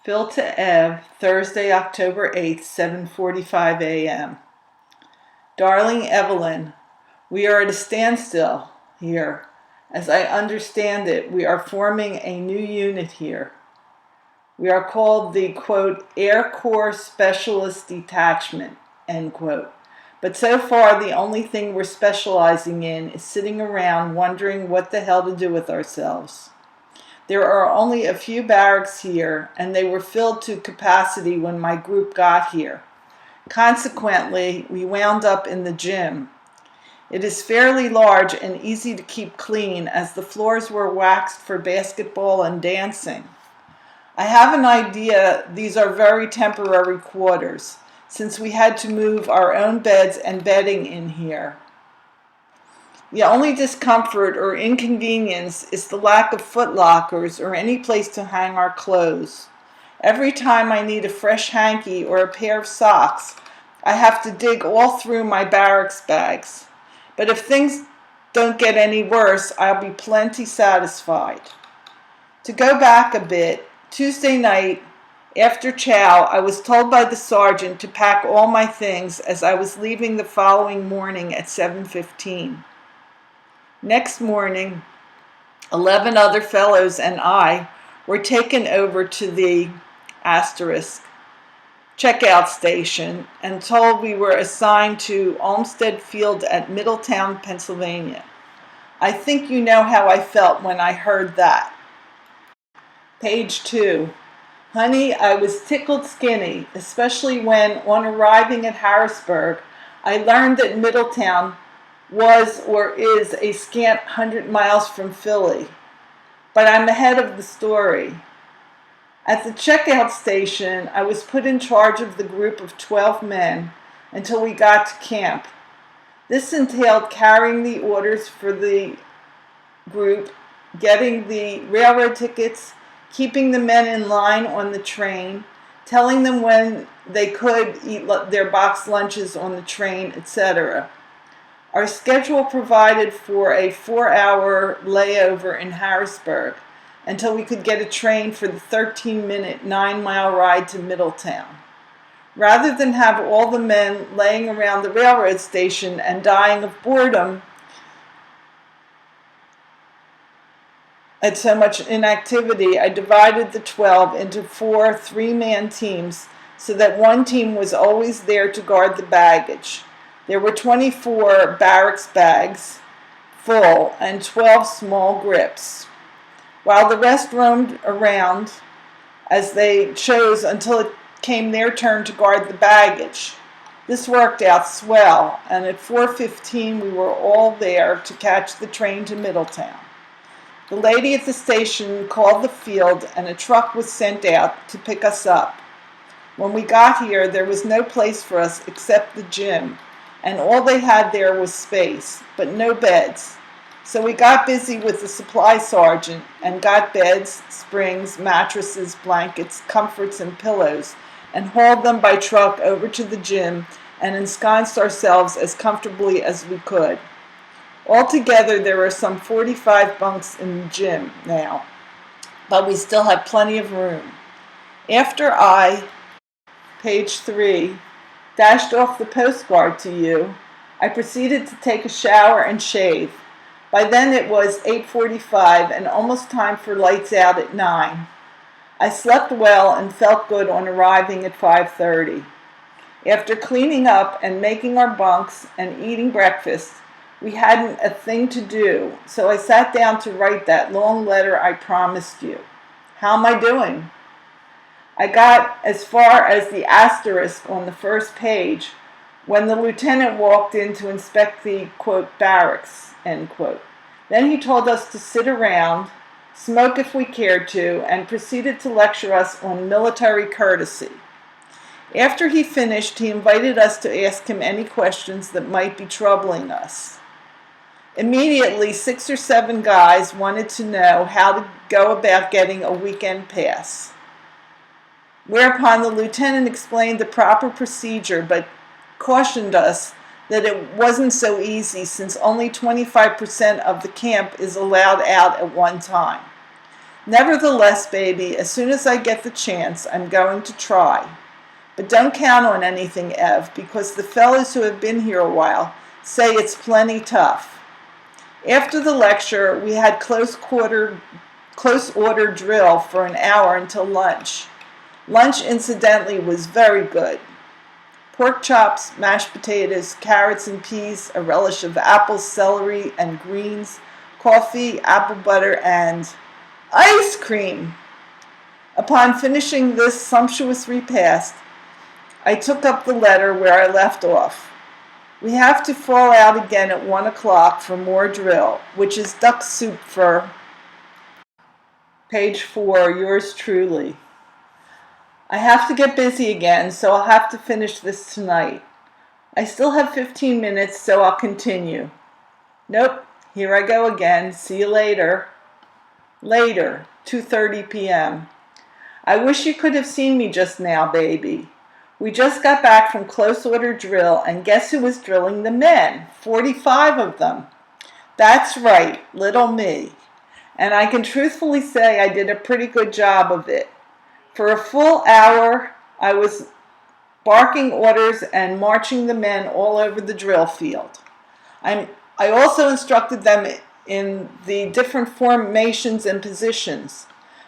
Phil to Ev, Thursday, October 8th, 7:45 a.m. Darling Evelyn, we are at a standstill here. As I understand it, we are forming a new unit here. We are called the, quote, Air Corps Specialist Detachment, end quote. But so far, the only thing we're specializing in is sitting around wondering what the hell to do with ourselves. There are only a few barracks here, and they were filled to capacity when my group got here. Consequently, we wound up in the gym. It is fairly large and easy to keep clean, as the floors were waxed for basketball and dancing. I have an idea these are very temporary quarters, since we had to move our own beds and bedding in here. The only discomfort or inconvenience is the lack of foot lockers or any place to hang our clothes. Every time I need a fresh hanky or a pair of socks, I have to dig all through my barracks bags. But if things don't get any worse, I'll be plenty satisfied. To go back a bit, Tuesday night, after chow, I was told by the sergeant to pack all my things as I was leaving the following morning at 7:15. Next morning, 11 other fellows and I were taken over to the checkout station and told we were assigned to Olmsted Field at Middletown, Pennsylvania. I think you know how I felt when I heard that. Page 2. Honey, I was tickled skinny, especially when, on arriving at Harrisburg, I learned that Middletown was or is a scant 100 miles from Philly. But I'm ahead of the story. At the checkout station, I was put in charge of the group of 12 men until we got to camp. This entailed carrying the orders for the group, getting the railroad tickets, keeping the men in line on the train, telling them when they could eat their box lunches on the train, etc. Our schedule provided for a 4-hour layover in Harrisburg until we could get a train for the 13-minute 9-mile ride to Middletown. Rather than have all the men laying around the railroad station and dying of boredom at so much inactivity, I divided the 12 into 4 3-man teams so that one team was always there to guard the baggage. There were 24 barracks bags full and 12 small grips, while the rest roamed around as they chose until it came their turn to guard the baggage. This worked out swell, and at 4:15 we were all there to catch the train to Middletown. The lady at the station called the field, and a truck was sent out to pick us up. When we got here, there was no place for us except the gym, and all they had there was space, but no beds. So we got busy with the supply sergeant and got beds, springs, mattresses, blankets, comforts, and pillows, and hauled them by truck over to the gym and ensconced ourselves as comfortably as we could. Altogether, there are some 45 bunks in the gym now, but we still have plenty of room. After page 3, dashed off the postcard to you, I proceeded to take a shower and shave. By then it was 8:45 and almost time for lights out at 9. I slept well and felt good on arriving at 5:30. After cleaning up and making our bunks and eating breakfast, we hadn't a thing to do, so I sat down to write that long letter I promised you. How am I doing? I got as far as the asterisk on the first page when the lieutenant walked in to inspect the, quote, barracks, end quote. Then he told us to sit around, smoke if we cared to, and proceeded to lecture us on military courtesy. After he finished, he invited us to ask him any questions that might be troubling us. Immediately, 6 or 7 guys wanted to know how to go about getting a weekend pass. Whereupon the lieutenant explained the proper procedure, but cautioned us that it wasn't so easy since only 25% of the camp is allowed out at one time. Nevertheless, baby, as soon as I get the chance, I'm going to try. But don't count on anything, Ev, because the fellows who have been here a while say it's plenty tough. After the lecture, we had close order drill for an hour until lunch. Lunch, incidentally, was very good. Pork chops, mashed potatoes, carrots and peas, a relish of apples, celery, and greens, coffee, apple butter, and ice cream. Upon finishing this sumptuous repast, I took up the letter where I left off. We have to fall out again at 1 o'clock for more drill, which is duck soup for page 4, yours truly. I have to get busy again, so I'll have to finish this tonight. I still have 15 minutes, so I'll continue. Nope, here I go again. See you later. Later, 2:30 p.m. I wish you could have seen me just now, baby. We just got back from close order drill, and guess who was drilling the men? 45 of them. That's right, little me. And I can truthfully say I did a pretty good job of it. For a full hour, I was barking orders and marching the men all over the drill field. I also instructed them in the different formations and positions.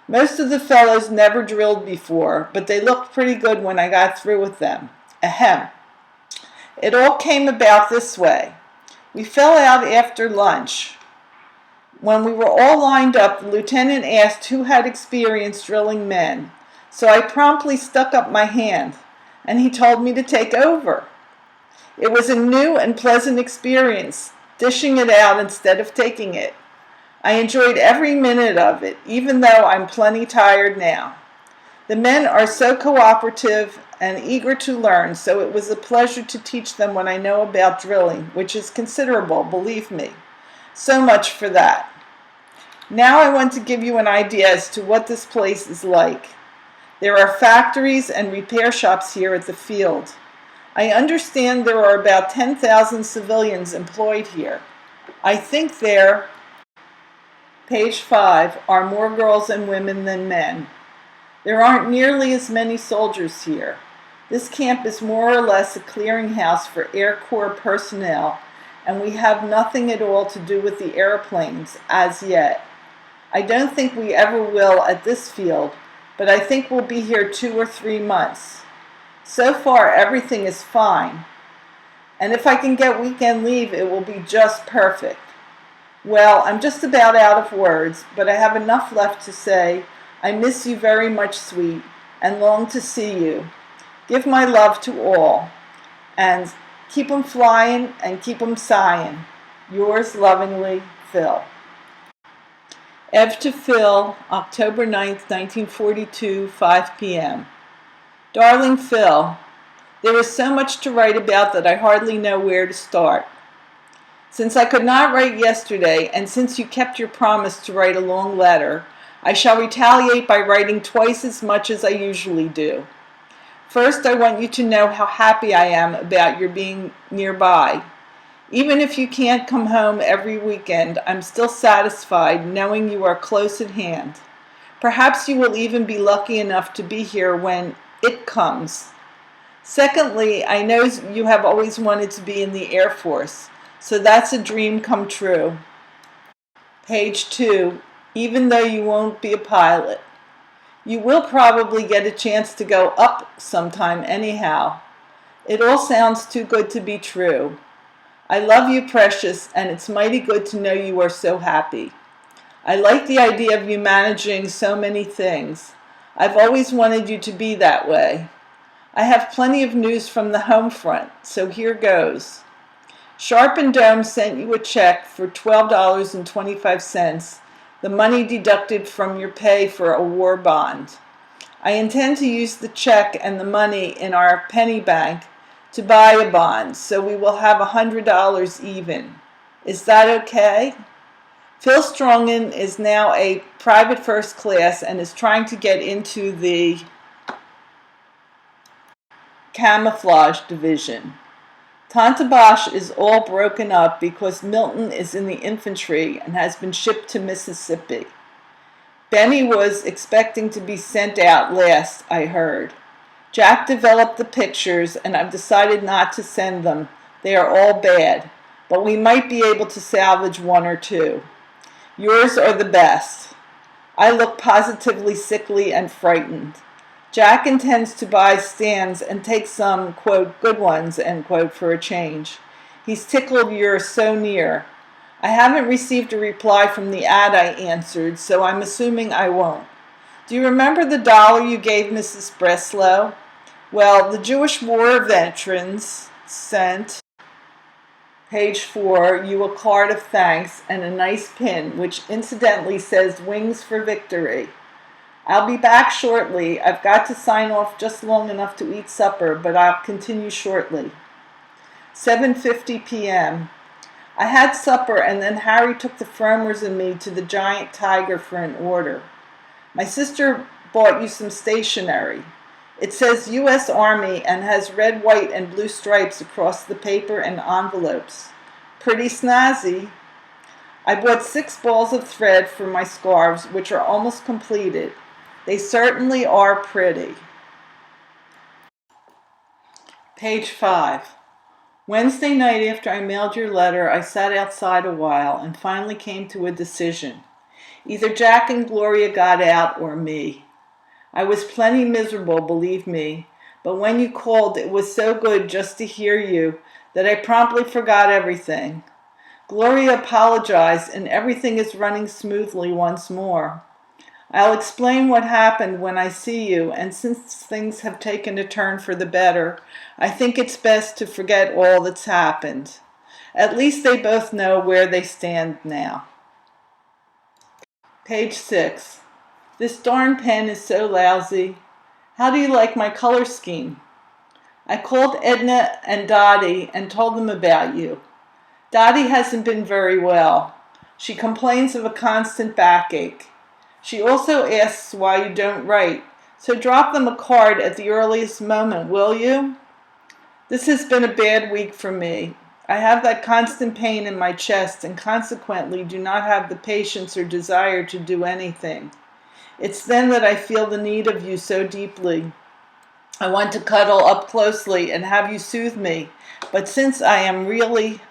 Most of the fellows never drilled before, but they looked pretty good when I got through with them. Ahem. It all came about this way. We fell out after lunch. When we were all lined up, the lieutenant asked who had experience drilling men. So I promptly stuck up my hand, and he told me to take over. It was a new and pleasant experience, dishing it out instead of taking it. I enjoyed every minute of it, even though I'm plenty tired now. The men are so cooperative and eager to learn, so it was a pleasure to teach them what I know about drilling, which is considerable, believe me. So much for that. Now I want to give you an idea as to what this place is like. There are factories and repair shops here at the field. I understand there are about 10,000 civilians employed here. I think there, page 5, are more girls and women than men. There aren't nearly as many soldiers here. This camp is more or less a clearinghouse for Air Corps personnel, and we have nothing at all to do with the airplanes as yet. I don't think we ever will at this field, but I think we'll be here 2 or 3 months. So far, everything is fine. And if I can get weekend leave, it will be just perfect. Well, I'm just about out of words, but I have enough left to say, I miss you very much, sweet, and long to see you. Give my love to all, and keep 'em flying and keep 'em sighing. Yours lovingly, Phil. Ev to Phil, October 9th, 1942, 5 p.m. Darling Phil, there is so much to write about that I hardly know where to start. Since I could not write yesterday, and since you kept your promise to write a long letter, I shall retaliate by writing twice as much as I usually do. First, I want you to know how happy I am about your being nearby. Even if you can't come home every weekend, I'm still satisfied knowing you are close at hand. Perhaps you will even be lucky enough to be here when it comes. Secondly, I know you have always wanted to be in the Air Force, so that's a dream come true. Page 2, even though you won't be a pilot. You will probably get a chance to go up sometime anyhow. It all sounds too good to be true. I love you, precious, and it's mighty good to know you are so happy. I like the idea of you managing so many things. I've always wanted you to be that way. I have plenty of news from the home front, so here goes. Sharp and Dome sent you a check for $12.25, the money deducted from your pay for a war bond. I intend to use the check and the money in our penny bank to buy a bond, so we will have $100 even. Is that okay? Phil Strongen is now a private first class and is trying to get into the camouflage division. Tanta Bosch is all broken up because Milton is in the infantry and has been shipped to Mississippi. Benny was expecting to be sent out last, I heard. Jack developed the pictures, and I've decided not to send them. They are all bad, but we might be able to salvage one or two. Yours are the best. I look positively sickly and frightened. Jack intends to buy stands and take some, quote, good ones, end quote, for a change. He's tickled you're so near. I haven't received a reply from the ad I answered, so I'm assuming I won't. Do you remember the $1 you gave Mrs. Breslow? Well, the Jewish war veterans sent, page 4, you a card of thanks and a nice pin, which incidentally says Wings for Victory. I'll be back shortly. I've got to sign off just long enough to eat supper, but I'll continue shortly. 7:50 p.m. I had supper, and then Harry took the Fromers and me to the Giant Tiger for an order. My sister bought you some stationery. It says U.S. Army and has red, white, and blue stripes across the paper and envelopes. Pretty snazzy. I bought 6 balls of thread for my scarves, which are almost completed. They certainly are pretty. Page 5. Wednesday night after I mailed your letter, I sat outside a while and finally came to a decision. Either Jack and Gloria got out or me. I was plenty miserable, believe me, but when you called, it was so good just to hear you that I promptly forgot everything. Gloria apologized and everything is running smoothly once more. I'll explain what happened when I see you, and since things have taken a turn for the better, I think it's best to forget all that's happened. At least they both know where they stand now. Page 6. This darn pen is so lousy. How do you like my color scheme? I called Edna and Dottie and told them about you. Dottie hasn't been very well. She complains of a constant backache. She also asks why you don't write, so drop them a card at the earliest moment, will you? This has been a bad week for me. I have that constant pain in my chest and consequently do not have the patience or desire to do anything. It's then that I feel the need of you so deeply. I want to cuddle up closely and have you soothe me, but since I am really,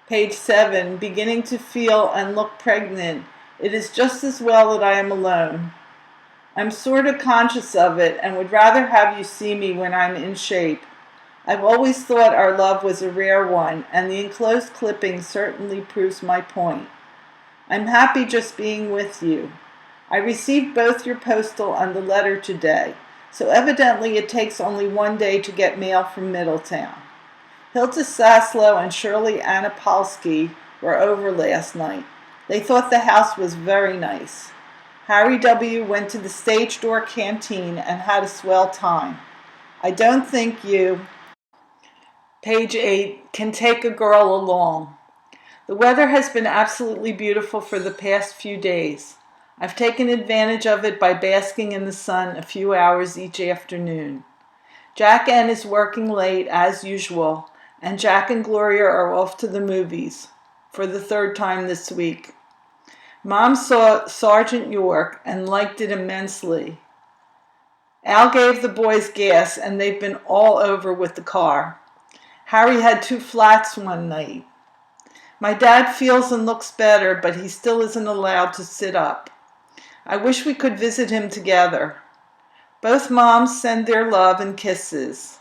page 7, beginning to feel and look pregnant, it is just as well that I am alone. I'm sort of conscious of it and would rather have you see me when I'm in shape. I've always thought our love was a rare one, and the enclosed clipping certainly proves my point. I'm happy just being with you. I received both your postal and the letter today, so evidently it takes only one day to get mail from Middletown. Hilda Saslow and Shirley Anapolsky were over last night. They thought the house was very nice. Harry W. went to the Stage Door Canteen and had a swell time. I don't think you, page 8, can take a girl along. The weather has been absolutely beautiful for the past few days. I've taken advantage of it by basking in the sun a few hours each afternoon. Jack N. is working late, as usual, and Jack and Gloria are off to the movies for the 3rd time this week. Mom saw Sergeant York and liked it immensely. Al gave the boys gas and they've been all over with the car. Harry had 2 flats one night. My dad feels and looks better, but he still isn't allowed to sit up. I wish we could visit him together. Both moms send their love and kisses.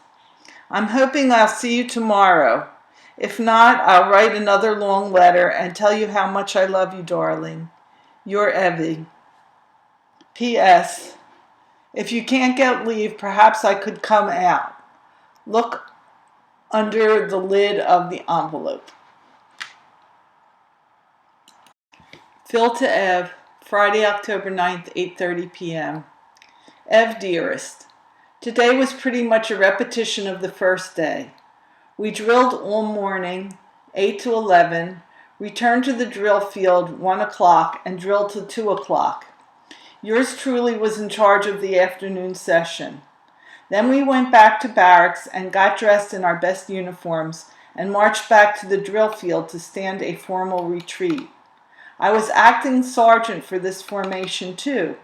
I'm hoping I'll see you tomorrow. If not, I'll write another long letter and tell you how much I love you, darling. Your Evie. P.S. If you can't get leave, perhaps I could come out. Look under the lid of the envelope. Phil to Ev, Friday, October 9th, 8:30 p.m. Ev, dearest, today was pretty much a repetition of the first day. We drilled all morning, 8 to 11, returned to the drill field 1 o'clock, and drilled till 2 o'clock. Yours truly was in charge of the afternoon session. Then we went back to barracks and got dressed in our best uniforms and marched back to the drill field to stand a formal retreat. I was acting sergeant for this formation too.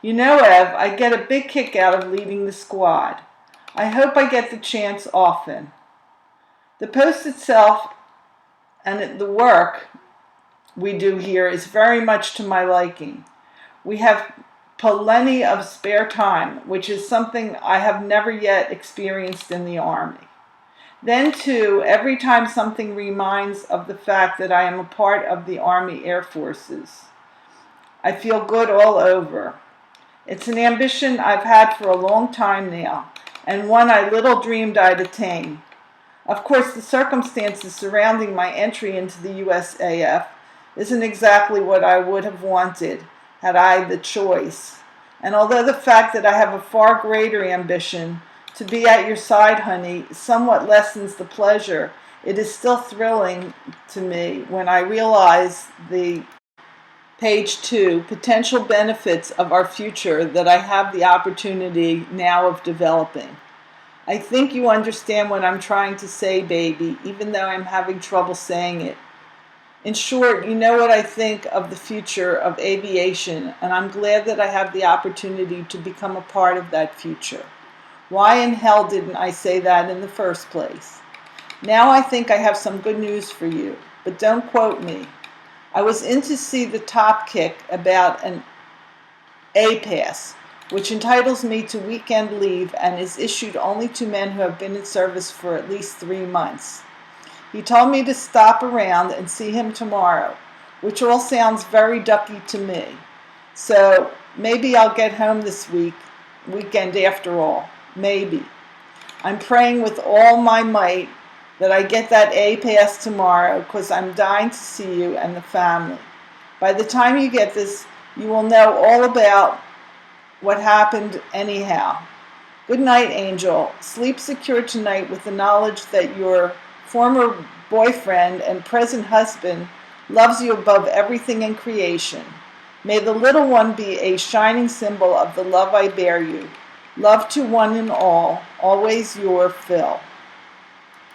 You know, Ev, I get a big kick out of leading the squad. I hope I get the chance often. The post itself and the work we do here is very much to my liking. We have plenty of spare time, which is something I have never yet experienced in the Army. Then, too, every time something reminds of the fact that I am a part of the Army Air Forces, I feel good all over. It's an ambition I've had for a long time now, and one I little dreamed I'd attain. Of course, the circumstances surrounding my entry into the USAF isn't exactly what I would have wanted had I the choice. And although the fact that I have a far greater ambition to be at your side, honey, somewhat lessens the pleasure, it is still thrilling to me when I realize the page 2, potential benefits of our future that I have the opportunity now of developing. I think you understand what I'm trying to say, baby, even though I'm having trouble saying it. In short, you know what I think of the future of aviation, and I'm glad that I have the opportunity to become a part of that future. Why in hell didn't I say that in the first place? Now I think I have some good news for you, but don't quote me. I was in to see the Top Kick about an A-Pass, which entitles me to weekend leave and is issued only to men who have been in service for at least 3 months. He told me to stop around and see him tomorrow, which all sounds very ducky to me. So maybe I'll get home this weekend after all. Maybe. I'm praying with all my might that I get that A-Pass tomorrow because I'm dying to see you and the family. By the time you get this, you will know all about what happened anyhow. Good night, Angel. Sleep secure tonight with the knowledge that your former boyfriend and present husband loves you above everything in creation. May the little one be a shining symbol of the love I bear you. Love to one and all. Always your Phil.